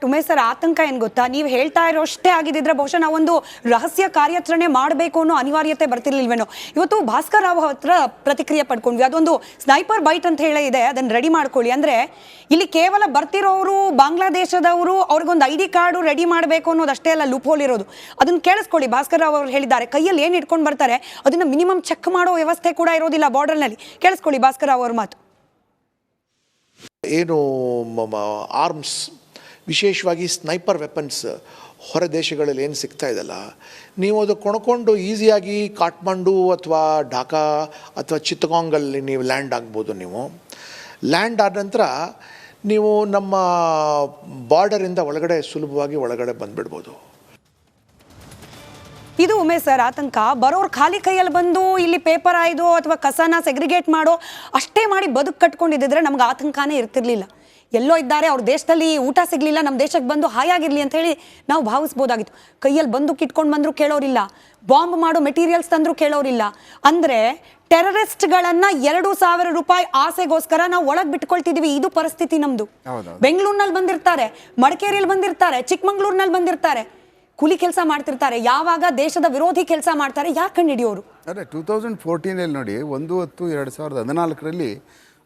Umesh sir, ಆತಂಕ ಏನ್ ಗೊತ್ತಾ, ನೀವು ಹೇಳ್ತಾ ಇರೋಷ್ಟೇ ಆಗಿದ್ರೆ ಬಹುಶಃ ನಾವೊಂದು ರಹಸ್ಯ ಕಾರ್ಯಾಚರಣೆ ಮಾಡಬೇಕು ಅನ್ನೋ ಅನಿವಾರ್ಯತೆ ಬರ್ತಿರ್ಲಿಲ್ವೇನೋ. ಇವತ್ತು ಭಾಸ್ಕರ್ ರಾವ್ ಹತ್ರ ಪ್ರತಿಕ್ರಿಯೆ ಪಡ್ಕೊಂಡ್ವಿ. ಅದೊಂದು ಸ್ನೈಪರ್ ಬೈಟ್ ಅಂತ ಹೇಳಿ ಇದೆ, ಅದನ್ನ ರೆಡಿ ಮಾಡ್ಕೊಳ್ಳಿ. ಅಂದ್ರೆ ಇಲ್ಲಿ ಕೇವಲ ಬರ್ತಿರೋರು ಬಾಂಗ್ಲಾದೇಶದವರು, ಅವ್ರಿಗೊಂದು ID ಕಾರ್ಡು ರೆಡಿ ಮಾಡಬೇಕು ಅನ್ನೋದಷ್ಟೇ ಅಲ್ಲ ಲೂಪ್ ಹೋಲ್ ಇರೋದು. ಅದನ್ನ ಕೇಳಿಸ್ಕೊಳ್ಳಿ. ಭಾಸ್ಕರ್ ರಾವ್ ಅವರು ಹೇಳಿದ್ದಾರೆ, ಕೈಯಲ್ಲಿ ಏನ್ ಇಟ್ಕೊಂಡು ಬರ್ತಾರೆ ಅದನ್ನ ಮಿನಿಮಮ್ ಚೆಕ್ ಮಾಡೋ ವ್ಯವಸ್ಥೆ ಕೂಡ ಇರೋದಿಲ್ಲ ಬಾರ್ಡರ್ ನಲ್ಲಿ. ಕೇಳಿಸ್ಕೊಳ್ಳಿ ಭಾಸ್ಕರ್ ರಾವ್ ಅವ್ರ ಮಾತು. ಏನು ಆರ್ಮ್ಸ್, ವಿಶೇಷವಾಗಿ ಸ್ನೈಪರ್ ವೆಪನ್ಸ್ ಹೊರ ದೇಶಗಳಲ್ಲಿ ಏನು ಸಿಗ್ತಾ ಇದೆಯಲ್ಲ, ನೀವು ಅದು ಕೊಂಡ್ಕೊಂಡು ಈಸಿಯಾಗಿ ಕಾಠ್ಮಂಡು ಅಥವಾ ಢಾಕಾ ಅಥವಾ ಚಿತ್ತಗಾಂಗಲ್ಲಿ ನೀವು ಲ್ಯಾಂಡ್ ಆಗ್ಬೋದು. ನೀವು ಲ್ಯಾಂಡ್ ಆದ ನಂತರ ನೀವು ನಮ್ಮ ಬಾರ್ಡರಿಂದ ಒಳಗಡೆ ಸುಲಭವಾಗಿ ಒಳಗಡೆ ಬಂದುಬಿಡ್ಬೋದು. ಇದು ಉಮೇಶ್ ಸರ್ ಆತಂಕ. ಬರೋರು ಖಾಲಿ ಕೈಯಲ್ಲಿ ಬಂದು ಇಲ್ಲಿ ಪೇಪರ್ ಆಯ್ದು ಅಥವಾ ಕಸನ ಸೆಗ್ರಿಗೇಟ್ ಮಾಡೋ ಅಷ್ಟೇ ಮಾಡಿ ಬದುಕು ಕಟ್ಕೊಂಡಿದ್ದಿದ್ರೆ ನಮ್ಗೆ ಆತಂಕನೇ ಇರ್ತಿರ್ಲಿಲ್ಲ. ಎಲ್ಲೋ ಇದ್ದಾರೆ, ಅವ್ರ ದೇಶದಲ್ಲಿ ಊಟ ಸಿಗ್ಲಿಲ್ಲ, ನಮ್ಮ ದೇಶಕ್ಕೆ ಬಂದು ಹಾಯಾಗಿರ್ಲಿ ಅಂತ ಹೇಳಿ ನಾವು ಭಾವಿಸ್ಬೋದಾಗಿತ್ತು. ಕೈಯಲ್ಲಿ ಬಂದೂಕು ಇಟ್ಕೊಂಡು ಬಂದರೂ ಕೇಳೋರಿಲ್ಲ, ಬಾಂಬ್ ಮಾಡೋ ಮೆಟೀರಿಯಲ್ಸ್ ತಂದರೂ ಕೇಳೋರಿಲ್ಲ. ಅಂದರೆ ಟೆರರಿಸ್ಟ್ಗಳನ್ನ 2,000 ರೂಪಾಯಿ ಆಸೆಗೋಸ್ಕರ ನಾವು ಒಳಗೆ ಬಿಟ್ಕೊಳ್ತಿದೀವಿ. ಇದು ಪರಿಸ್ಥಿತಿ ನಮ್ದು. ಬೆಂಗಳೂರಿನಲ್ಲಿ ಬಂದಿರ್ತಾರೆ, ಮಡಿಕೇರಿಯಲ್ಲಿ ಬಂದಿರ್ತಾರೆ, ಚಿಕ್ಕಮಂಗ್ಳೂರಿನಲ್ಲಿ ಬಂದಿರ್ತಾರೆ, ಕೂಲಿ ಕೆಲಸ ಮಾಡ್ತಿರ್ತಾರೆ. ಯಾವಾಗ ದೇಶದ ವಿರೋಧಿ ಕೆಲಸ ಮಾಡ್ತಾರೆ ಯಾಕೆ ಕಂಡಿಡಿಯೋರು? ಅದೇ 2014 ನೋಡಿ, 1/10/2014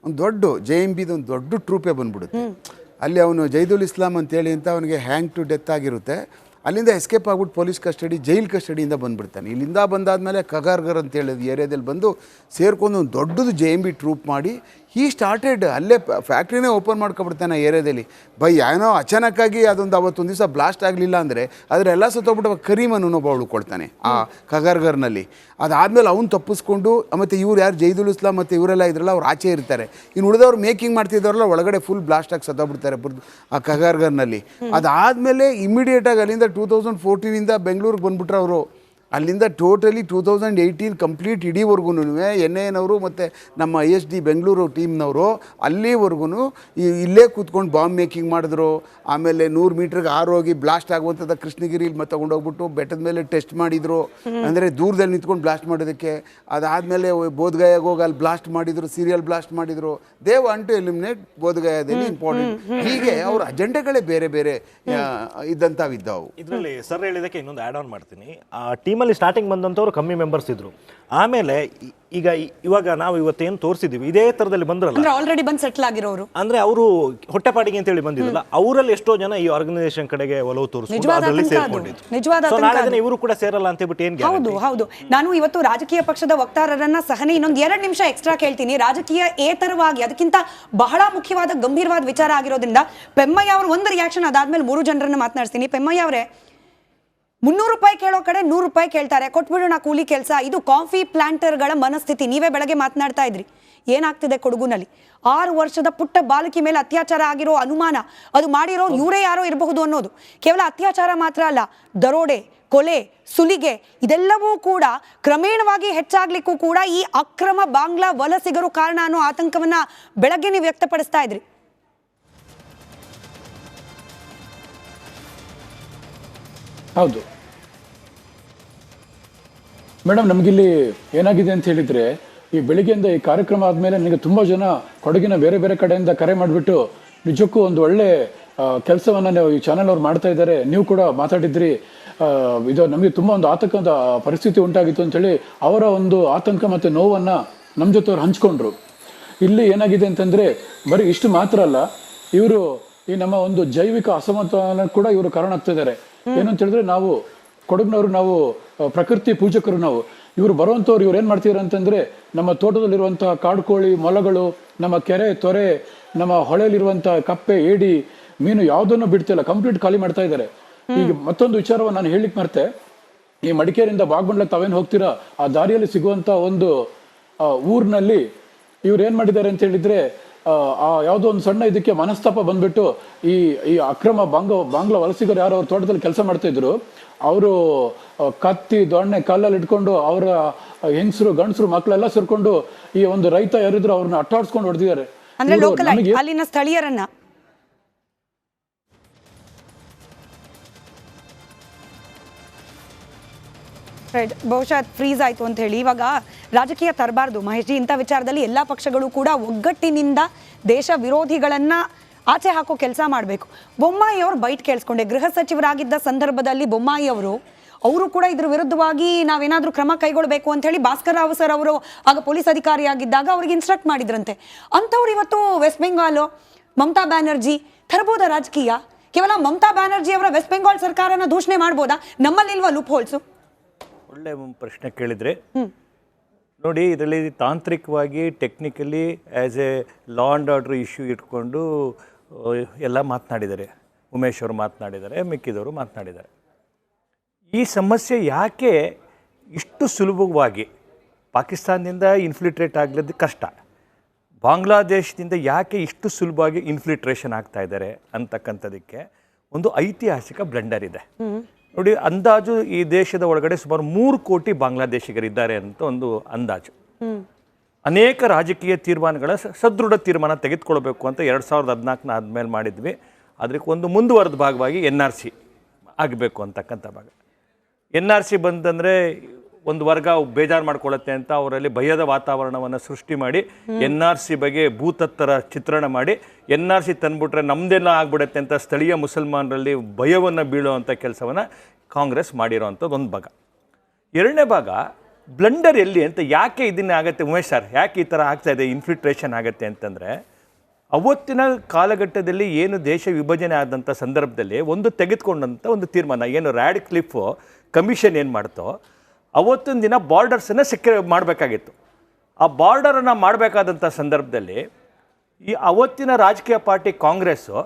ಒಂದು ದೊಡ್ಡ JMBದು ಒಂದು ದೊಡ್ಡ ಟ್ರೂಪೇ ಬಂದ್ಬಿಡುತ್ತೆ. ಅಲ್ಲಿ ಅವನು ಜೈದುಲ್ ಇಸ್ಲಾಂ ಅಂತೇಳಿ ಅಂತ ಅವನಿಗೆ ಹ್ಯಾಂಗ್ ಟು ಡೆತ್ ಆಗಿರುತ್ತೆ. ಅಲ್ಲಿಂದ ಎಸ್ಕೇಪ್ ಆಗ್ಬಿಟ್ಟು ಪೊಲೀಸ್ ಕಸ್ಟಡಿ, ಜೈಲ್ ಕಸ್ಟಡಿಯಿಂದ ಬಂದುಬಿಡ್ತಾನೆ. ಇಲ್ಲಿಂದ ಬಂದಾದಮೇಲೆ ಕಗಾರ್ಗರ್ ಅಂತೇಳಿ ಏರಿಯಾದಲ್ಲಿ ಬಂದು ಸೇರ್ಕೊಂಡು ಒಂದು ದೊಡ್ಡದು JMB ಟ್ರೂಪ್ ಮಾಡಿ ಈ ಸ್ಟಾರ್ಟೆಡ್ ಅಲ್ಲೇ ಫ್ಯಾಕ್ಟ್ರಿನೇ ಓಪನ್ ಮಾಡ್ಕೊಬಿಡ್ತಾನೆ ಏರಿಯಾದಲ್ಲಿ. ಏನೋ ಅಚಾನಕ್ಕಾಗಿ ಅದೊಂದು ಅವತ್ತೊಂದು ದಿವಸ ಬ್ಲಾಸ್ಟ್ ಆಗಲಿಲ್ಲ ಅಂದರೆ ಅದರೆಲ್ಲ ಸತ್ತೋಗ್ಬಿಟ್ಟು ಕರೀಮ್ ಅನ್ನೋನೊಬ್ಬ ಉಳ್ಕೊಳ್ತಾನೆ ಆ ಕಗಾರ್ಗರ್ನಲ್ಲಿ. ಅದಾದಮೇಲೆ ಅವ್ನು ತಪ್ಪಿಸ್ಕೊಂಡು, ಮತ್ತು ಇವ್ರು ಯಾರು ಜೈದುಲ್ ಇಸ್ಲಾಂ ಮತ್ತು ಇವರೆಲ್ಲ ಇದ್ರಲ್ಲ ಅವ್ರು ಆಚೆ ಇರ್ತಾರೆ. ಇನ್ನು ಉಳಿದವ್ರು ಮೇಕಿಂಗ್ ಮಾಡ್ತಿದ್ದವ್ರಲ್ಲ ಒಳಗಡೆ ಫುಲ್ ಬ್ಲಾಸ್ಟ್ ಆಗಿ ಸತ್ತೋಗ್ಬಿಡ್ತಾರೆ ಆ ಕಗಾರ್ಗರ್ನಲ್ಲಿ. ಅದಾದಮೇಲೆ ಇಮಿಡಿಯೇಟಾಗಿ ಅಲ್ಲಿಂದ 2014 ಬೆಂಗಳೂರಿಗೆ ಬಂದುಬಿಟ್ರೆ ಅವರು. ಅಲ್ಲಿಂದ ಟೋಟಲಿ 2018 ಕಂಪ್ಲೀಟ್ ಇಡೀವರೆಗೂ NIA ಮತ್ತು ನಮ್ಮ ISD ಬೆಂಗಳೂರು ಟೀಮ್ನವರು ಅಲ್ಲಿವರೆಗೂ ಇಲ್ಲೇ ಕೂತ್ಕೊಂಡು ಬಾಂಬ್ ಮೇಕಿಂಗ್ ಮಾಡಿದ್ರು. ಆಮೇಲೆ 100 ಮೀಟ್ರಿಗೆ ಹೋಗಿ ಬ್ಲಾಸ್ಟ್ ಆಗುವಂಥದ್ದು ಕೃಷ್ಣಗಿರಿಲಿ ಮತ್ತೆ ತಗೊಂಡೋಗ್ಬಿಟ್ಟು ಬೆಟ್ಟದ ಮೇಲೆ ಟೆಸ್ಟ್ ಮಾಡಿದರು, ಅಂದರೆ ದೂರದಲ್ಲಿ ನಿಂತ್ಕೊಂಡು ಬ್ಲಾಸ್ಟ್ ಮಾಡೋದಕ್ಕೆ. ಅದಾದಮೇಲೆ ಬೋಧಗಯಾಗೆ ಹೋಗಿ ಅಲ್ಲಿ ಬ್ಲಾಸ್ಟ್ ಮಾಡಿದರು, ಸೀರಿಯಲ್ ಬ್ಲಾಸ್ಟ್ ಮಾಡಿದರು. ದೇ ವಾಂಟ್ ಟು ಎಲಿಮಿನೇಟ್ ಬೋಧಗಯಾದಲ್ಲಿ ಇಂಪಾರ್ಟೆಂಟ್. ಹೀಗೆ ಅವ್ರ ಅಜೆಂಡಾಗಳೇ ಬೇರೆ ಬೇರೆ ಇದ್ದಂಥವಿದ್ದವು. ಇದರಲ್ಲಿ ಸರ್ ಹೇಳಿದಕ್ಕೆ ಇನ್ನೊಂದು ಆ್ಯಡ್ ಆನ್ ಮಾಡ್ತೀನಿ. ಟೀಮಲ್ಲಿ ಸ್ಟಾರ್ಟಿಂಗ್ ಬಂದಂಥವ್ರು ಕಮ್ಮಿ ಮೆಂಬರ್ಸ್ ಇದ್ರು. ಆಮೇಲೆ ಇವಾಗ ನಾವು ಇವತ್ತೇನು ತೋರಿಸಿದೀವಿ ಇದೇ ತರದಲ್ಲಿ ಬಂದ್ರಲ್ಲ, ಆಲ್ರೆಡಿ ಬಂದು ಸೆಟ್ಲ್ ಆಗಿರೋರು, ಅಂದ್ರೆ ಅವರು ಹೊಟ್ಟೆಪಾಡಿಗೆ ಅಂತ ಹೇಳಿ ಬಂದಿರಲ್ಲ, ಅವರಲ್ಲಿ ಎಷ್ಟೋ ಜನ ಈ ಆರ್ಗನೈಸೇಷನ್ ಕಡೆಗೆ ಒಲವು ತೋರಿಸ್ಕೊಂಡು ಅದರಲ್ಲಿ ಸೇರ್ಕೊಂಡಿದ್ರು. ಇವರು ಕೂಡ ಸೇರಲ್ಲ ಅಂತ ಹೇಳ್ಬಿಟ್ಟು ಏನ್? ಹೌದು ಹೌದು. ನಾನು ಇವತ್ತು ರಾಜಕೀಯ ಪಕ್ಷದ ವಕ್ತಾರರನ್ನ ಸಹನೆ ಇನ್ನೊಂದು 2 ನಿಮಿಷ ಎಕ್ಸ್ಟ್ರಾ ಕೇಳ್ತೀನಿ. ರಾಜಕೀಯ ಏತರವಾಗಿ ಅದಕ್ಕಿಂತ ಬಹಳ ಮುಖ್ಯವಾದ ಗಂಭೀರವಾದ ವಿಚಾರ ಆಗಿರೋದ್ರಿಂದ ಪೆಮ್ಮಯ್ಯ ಅವರು ಒಂದು ರಿಯಾಕ್ಷನ್, ಅದಾದ್ಮೇಲೆ 3 ಜನರನ್ನ ಮಾತನಾಡ್ತೀನಿ. ಪೆಮ್ಮಯ್ಯ ಅವರೇ, 300 ರೂಪಾಯಿ ಕೇಳೋ ಕಡೆ 100 ರೂಪಾಯಿ ಕೇಳ್ತಾರೆ, ಕೊಟ್ಬಿಡೋಣ ಕೂಲಿ ಕೆಲಸ. ಇದು ಕಾಫಿ ಪ್ಲಾಂಟರ್ಗಳ ಮನಸ್ಥಿತಿ. ನೀವೇ ಬೆಳಗ್ಗೆ ಮಾತನಾಡ್ತಾ ಇದ್ರಿ, ಏನಾಗ್ತಿದೆ ಕೊಡಗುನಲ್ಲಿ. 6 ವರ್ಷದ ಪುಟ್ಟ ಬಾಲಕಿ ಮೇಲೆ ಅತ್ಯಾಚಾರ ಆಗಿರೋ ಅನುಮಾನ, ಅದು ಮಾಡಿರೋ ಇವರೇ ಯಾರೋ ಇರಬಹುದು ಅನ್ನೋದು. ಕೇವಲ ಅತ್ಯಾಚಾರ ಮಾತ್ರ ಅಲ್ಲ, ದರೋಡೆ, ಕೊಲೆ, ಸುಲಿಗೆ ಇದೆಲ್ಲವೂ ಕೂಡ ಕ್ರಮೇಣವಾಗಿ ಹೆಚ್ಚಾಗ್ಲಿಕ್ಕೂ ಕೂಡ ಈ ಅಕ್ರಮ ಬಾಂಗ್ಲಾ ವಲಸಿಗರು ಕಾರಣ ಅನ್ನೋ ಆತಂಕವನ್ನ ಬೆಳಗ್ಗೆ ನೀವು ವ್ಯಕ್ತಪಡಿಸ್ತಾ ಇದ್ರಿ. ಹೌದು ಮೇಡಮ್, ನಮಗಿಲ್ಲಿ ಏನಾಗಿದೆ ಅಂತ ಹೇಳಿದರೆ, ಈ ಬೆಳಿಗ್ಗೆಯಿಂದ ಈ ಕಾರ್ಯಕ್ರಮ ಆದಮೇಲೆ ನನಗೆ ತುಂಬ ಜನ ಕೊಡಗಿನ ಬೇರೆ ಬೇರೆ ಕಡೆಯಿಂದ ಕರೆ ಮಾಡಿಬಿಟ್ಟು ನಿಜಕ್ಕೂ ಒಂದು ಒಳ್ಳೆ ಕೆಲಸವನ್ನು ನೀವು ಈ ಚಾನೆಲ್ ಅವ್ರು ಮಾಡ್ತಾ ಇದ್ದಾರೆ, ನೀವು ಕೂಡ ಮಾತಾಡಿದ್ರಿ, ಇದು ನಮಗೆ ತುಂಬ ಒಂದು ಆತಂಕದ ಪರಿಸ್ಥಿತಿ ಉಂಟಾಗಿತ್ತು ಅಂತೇಳಿ ಅವರ ಒಂದು ಆತಂಕ ಮತ್ತು ನೋವನ್ನು ನಮ್ಮ ಜೊತೆ ಅವ್ರು ಹಂಚ್ಕೊಂಡ್ರು. ಇಲ್ಲಿ ಏನಾಗಿದೆ ಅಂತಂದರೆ ಬರೀ ಇಷ್ಟು ಮಾತ್ರ ಅಲ್ಲ, ಇವರು ಈ ನಮ್ಮ ಒಂದು ಜೈವಿಕ ಅಸಮತೋಲನ ಕೂಡ ಇವರು ಕಾರಣ ಆಗ್ತಿದ್ದಾರೆ. ಏನಂತ ಹೇಳಿದ್ರೆ, ನಾವು ಕೊಡಗಿನವರು, ನಾವು ಪ್ರಕೃತಿ ಪೂಜಕರು. ಇವರು ಬರುವಂಥವ್ರು ಇವ್ರು ಏನು ಮಾಡ್ತಿದ್ದಾರೆ ಅಂತಂದರೆ, ನಮ್ಮ ತೋಟದಲ್ಲಿರುವಂತಹ ಕಾಡು ಕೋಳಿ, ಮೊಲಗಳು, ನಮ್ಮ ಕೆರೆ ತೊರೆ, ನಮ್ಮ ಹೊಳೆಯಲ್ಲಿರುವಂಥ ಕಪ್ಪೆ, ಏಡಿ, ಮೀನು ಯಾವುದನ್ನು ಬಿಡ್ತಿಲ್ಲ, ಕಂಪ್ಲೀಟ್ ಖಾಲಿ ಮಾಡ್ತಾ ಇದ್ದಾರೆ. ಈಗ ಮತ್ತೊಂದು ವಿಚಾರವನ್ನು ನಾನು ಹೇಳಿಕ್ ಮರ್ತೆ, ಈ ಮಡಿಕೇರಿಯಿಂದ ಬಾಗಮಂಡ್ಲಕ್ಕೆ ತಾವೇನು ಹೋಗ್ತೀರಾ, ಆ ದಾರಿಯಲ್ಲಿ ಸಿಗುವಂಥ ಒಂದು ಊರಿನಲ್ಲಿ ಇವ್ರು ಏನು ಮಾಡಿದ್ದಾರೆ ಅಂತ ಹೇಳಿದರೆ, ಯಾವುದೋ ಒಂದು ಸಣ್ಣ ಇದಕ್ಕೆ ಮನಸ್ತಾಪ ಬಂದ್ಬಿಟ್ಟು ಈ ಅಕ್ರಮ ಬಾಂಗ್ಲಾ ವಲಸಿಗರು ಯಾರು ಅವ್ರ ತೋಟದಲ್ಲಿ ಕೆಲಸ ಮಾಡ್ತಾ ಇದ್ರು, ಅವರು ಕತ್ತಿ ದೊಣ್ಣೆ ಕಲ್ಲಲ್ಲಿ ಇಟ್ಕೊಂಡು ಅವರ ಹೆಂಗಸರು ಗಂಡಸರು ಮಕ್ಕಳೆಲ್ಲ ಸೇರ್ಕೊಂಡು ಈ ಒಂದು ರೈತ ಯಾರಿದ್ರು ಅವ್ರನ್ನ ಅಟ್ಟಾಡ್ಸ್ಕೊಂಡು ಹೊಡೆದಿದ್ದಾರೆ. ಅಲ್ಲಿನ ಸ್ಥಳೀಯರನ್ನ ರೈಟ್, ಬಹುಶಃ ಫ್ರೀಸ್ ಆಯಿತು ಅಂತ ಹೇಳಿ. ಇವಾಗ ರಾಜಕೀಯ ತರಬಾರ್ದು ಮಹೇಶ್ ಜಿ, ಇಂಥ ವಿಚಾರದಲ್ಲಿ ಎಲ್ಲ ಪಕ್ಷಗಳು ಕೂಡ ಒಗ್ಗಟ್ಟಿನಿಂದ ದೇಶ ವಿರೋಧಿಗಳನ್ನು ಆಚೆ ಹಾಕೋ ಕೆಲಸ ಮಾಡಬೇಕು. ಬೊಮ್ಮಾಯಿ ಅವರು ಬೈಟ್ ಕೇಳಿಸ್ಕೊಂಡೆ, ಗೃಹ ಸಚಿವರಾಗಿದ್ದ ಸಂದರ್ಭದಲ್ಲಿ ಬೊಮ್ಮಾಯಿ ಅವರು ಕೂಡ ಇದ್ರ ವಿರುದ್ಧವಾಗಿ ನಾವೇನಾದ್ರೂ ಕ್ರಮ ಕೈಗೊಳ್ಳಬೇಕು ಅಂತ ಹೇಳಿ ಭಾಸ್ಕರ್ ರಾವ್ ಸರ್ ಅವರು ಆಗ ಪೊಲೀಸ್ ಅಧಿಕಾರಿಯಾಗಿದ್ದಾಗ ಅವ್ರಿಗೆ ಇನ್ಸ್ಟ್ರಕ್ಟ್ ಮಾಡಿದ್ರಂತೆ. ಅಂಥವ್ರು ಇವತ್ತು ವೆಸ್ಟ್ ಬೆಂಗಾಲ್ ಮಮತಾ ಬ್ಯಾನರ್ಜಿ ತರಬಹುದ ರಾಜಕೀಯ? ಕೇವಲ ಮಮತಾ ಬ್ಯಾನರ್ಜಿ ಅವರ ವೆಸ್ಟ್ ಬೆಂಗಾಲ್ ಸರ್ಕಾರನ ದೂಷಣೆ ಮಾಡ್ಬೋದಾ? ನಮ್ಮಲ್ಲಿ ಇಲ್ವಾ ಲೂಪ್ ಹೋಲ್ಸು? ಒಳ್ಳೆ ಪ್ರಶ್ನೆ ಕೇಳಿದ್ರೆ ನೋಡಿ, ಇದರಲ್ಲಿ ತಾಂತ್ರಿಕವಾಗಿ technically as a law and order issue ಇಟ್ಕೊಂಡು ಎಲ್ಲ ಮಾತನಾಡಿದ್ದಾರೆ. ಉಮೇಶ್ ಅವರು ಮಾತನಾಡಿದ್ದಾರೆ, ಮಿಕ್ಕಿದವರು ಮಾತನಾಡಿದ್ದಾರೆ. ಈ ಸಮಸ್ಯೆ ಯಾಕೆ ಇಷ್ಟು ಸುಲಭವಾಗಿ ಪಾಕಿಸ್ತಾನದಿಂದ ಇನ್ಫಿಲ್ಟ್ರೇಟ್ ಆಗಲಿದ್ದು ಕಷ್ಟ, ಬಾಂಗ್ಲಾದೇಶದಿಂದ ಯಾಕೆ ಇಷ್ಟು ಸುಲಭವಾಗಿ ಇನ್ಫಿಲ್ಟ್ರೇಷನ್ ಆಗ್ತಾ ಇದ್ದಾರೆ ಅಂತಕ್ಕಂಥದಕ್ಕೆ ಒಂದು ಐತಿಹಾಸಿಕ ಬ್ಲೆಂಡರ್ ಇದೆ. ನೋಡಿ, ಅಂದಾಜು ಈ ದೇಶದ ಒಳಗಡೆ ಸುಮಾರು 3 ಕೋಟಿ ಬಾಂಗ್ಲಾದೇಶಿಗರಿದ್ದಾರೆ ಅಂತ ಒಂದು ಅಂದಾಜು. ಅನೇಕ ರಾಜಕೀಯ ತೀರ್ಮಾನಗಳ ಸದೃಢ ತೀರ್ಮಾನ ತೆಗೆದುಕೊಳ್ಬೇಕು ಅಂತ 2014 ಆದಮೇಲೆ ಮಾಡಿದ್ವಿ. ಅದಕ್ಕೆ ಒಂದು ಮುಂದುವರೆದ ಭಾಗವಾಗಿ NRC ಆಗಬೇಕು ಅಂತಕ್ಕಂಥ ಭಾಗ. NRC ಬಂತಂದರೆ ಒಂದು ವರ್ಗ ಬೇಜಾರು ಮಾಡ್ಕೊಳ್ಳುತ್ತೆ ಅಂತ ಅವರಲ್ಲಿ ಭಯದ ವಾತಾವರಣವನ್ನು ಸೃಷ್ಟಿ ಮಾಡಿ NRC ಬಗ್ಗೆ ಭೂತತ್ತರ ಚಿತ್ರಣ ಮಾಡಿ NRC ತಂದುಬಿಟ್ರೆ ನಮ್ಮದೆಲ್ಲ ಆಗ್ಬಿಡುತ್ತೆ ಅಂತ ಸ್ಥಳೀಯ ಮುಸಲ್ಮಾನರಲ್ಲಿ ಭಯವನ್ನು ಬೀಳುವಂಥ ಕೆಲಸವನ್ನು ಕಾಂಗ್ರೆಸ್ ಮಾಡಿರೋವಂಥದ್ದು ಒಂದು ಭಾಗ. ಎರಡನೇ ಭಾಗ ಬ್ಲಂಡರ್ ಎಲ್ಲಿ ಅಂತ, ಯಾಕೆ ಇದನ್ನೇ ಆಗುತ್ತೆ ಉಮೇಶ್ ಸರ್, ಯಾಕೆ ಈ ಥರ ಆಗ್ತಾಯಿದೆ ಇನ್ಫಿಲ್ಟ್ರೇಷನ್ ಆಗುತ್ತೆ ಅಂತಂದರೆ, ಅವತ್ತಿನ ಕಾಲಘಟ್ಟದಲ್ಲಿ ಏನು ದೇಶ ವಿಭಜನೆ ಆದಂಥ ಸಂದರ್ಭದಲ್ಲಿ ಒಂದು ತೆಗೆದುಕೊಂಡಂಥ ಒಂದು ತೀರ್ಮಾನ ಏನು ರ್ಯಾಡ್ಕ್ಲಿಫ್ ಕಮಿಷನ್ ಏನು ಮಾಡ್ತೋ, ಅವತ್ತಿನ ದಿನ ಬಾರ್ಡರ್ಸನ್ನು ಮಾಡಬೇಕಾಗಿತ್ತು. ಆ ಬಾರ್ಡರನ್ನು ಮಾಡಬೇಕಾದಂಥ ಸಂದರ್ಭದಲ್ಲಿ ಈ ಅವತ್ತಿನ ರಾಜಕೀಯ ಪಾರ್ಟಿ ಕಾಂಗ್ರೆಸ್ಸು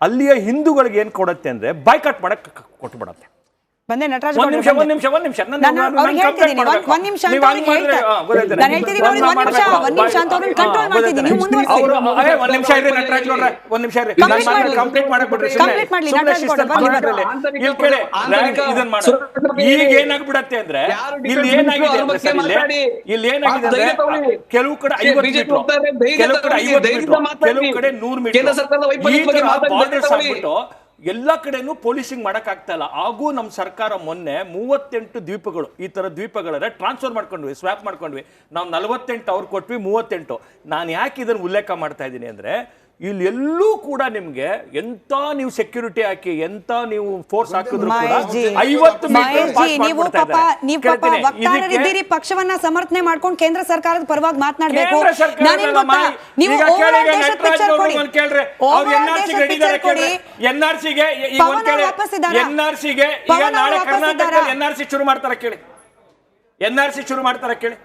ಅಲ್ಲಿಯ ಹಿಂದೂಗಳಿಗೆ ಏನು ಕೊಡುತ್ತೆ ಅಂದರೆ ಬಾಯ್ಕಾಟ್ ಮಾಡಕ್ಕೆ ಕೊಟ್ಬಿಡತ್ತೆ. ಬಂದೆ ನಟರಾಜ್ ಒಂದ್ ನಿಮಿಷ ಒಂದ್ ನಿಮಿಷ ನಾನು ಅವ್ರಿಗೆ ಹೇಳ್ತಿದ್ದೀನಿ, ಒಂದ್ ನಿಮಿಷ ಅಂತ ಅವ್ರಿಗೆ ಹೇಳ್ತಾ ನಾನು ಹೇಳ್ತಿದ್ದೀನಿ, ಅವ್ರಿಗೆ ಒಂದ್ ನಿಮಿಷ ಅಂತ ಅವ್ರನ್ನ ಕಂಟ್ರೋಲ್ ಮಾಡ್ತಿದ್ದೀನಿ, ನೀವು ಮುಂದುವರಿಸಿ. ಒಂದ್ ನಿಮಿಷ ಇರಿ ನಟರಾಜ್ ಅವರೇ, ಒಂದ್ ನಿಮಿಷ ಇರಿ, ಕಂಪ್ಲೀಟ್ ಮಾಡಕ್ ಬಿಡ್ರಿ. ಕಂಪ್ಲೀಟ್ ಮಾಡ್ಲಿ ನಟರಾಜ್ ಗೌಡ, ಇಲ್ಲಿ ಕೇಳಿ, ಇದನ್ನ ಮಾಡು. ಈಗ ಏನಾಗ್ಬಿಡತ್ತೆ ಅಂದ್ರೆ, ಇಲ್ಲಿ ಏನಾಗಿದೆ ಅಂದ್ರೆ ಸರ್, ಇಲ್ಲಿ ಏನಾಗಿದೆ ಅಂದ್ರೆ ಕೆಲವು ಕಡೆ 50 ಮೀಟರ್, ಕೆಲವು ಕಡೆ 50 ಮೀಟರ್, ಕೆಲವು ಕಡೆ 100 ಮೀಟರ್, ಈ ತರ ಬಾರ್ಡರ್ಸ್ ಆಗ್ಬಿಟ್ಟು ಎಲ್ಲ ಕಡೆನೂ ಪೊಲೀಸಿಂಗ್ ಮಾಡೋಕ್ಕಾಗ್ತಾ ಇಲ್ಲ. ಹಾಗೂ ನಮ್ಮ ಸರ್ಕಾರ ಮೊನ್ನೆ 38 ದ್ವೀಪಗಳು, ಈ ಥರ ದ್ವೀಪಗಳನ್ನ ಟ್ರಾನ್ಸ್ಫರ್ ಮಾಡ್ಕೊಂಡ್ವಿ, ಸ್ವ್ಯಾಪ್ ಮಾಡ್ಕೊಂಡ್ವಿ. ನಾವು 48 ಅವ್ರು ಕೊಟ್ವಿ, 38. ನಾನು ಯಾಕೆ ಇದನ್ನು ಉಲ್ಲೇಖ ಮಾಡ್ತಾ ಇದ್ದೀನಿ ಅಂದರೆ, ಇಲ್ಲಿ ಎಲ್ಲೂ ಕೂಡ ನಿಮಗೆ ಎಂತ ನೀವು ಸೆಕ್ಯೂರಿಟಿ ಹಾಕಿ ಎಂತ ನೀವು ಫೋರ್ಸ್ ಹಾಕಿದ್ರು ಕೂಡ 50 ಮೀಟರ್ ಪಾಸ್ ಮಾಡ್ಬಿಡ್ತಾ ಇದ್ದಾರೆ. ಪಕ್ಷವನ್ನ ಸಮರ್ಥನೆ ಮಾಡ್ಕೊಂಡು ಕೇಂದ್ರ ಸರ್ಕಾರದ ಪರವಾಗಿ ಮಾತನಾಡಬೇಕು. NRCಗೆ ಈಗ ನಾಳೆ ಕರ್ನಾಟಕದಲ್ಲಿ NRC ಶುರು ಮಾಡ್ತಾರೆ ಕೇಳಿ, NRC ಶುರು ಮಾಡ್ತಾರೆ ಕೇಳಿ.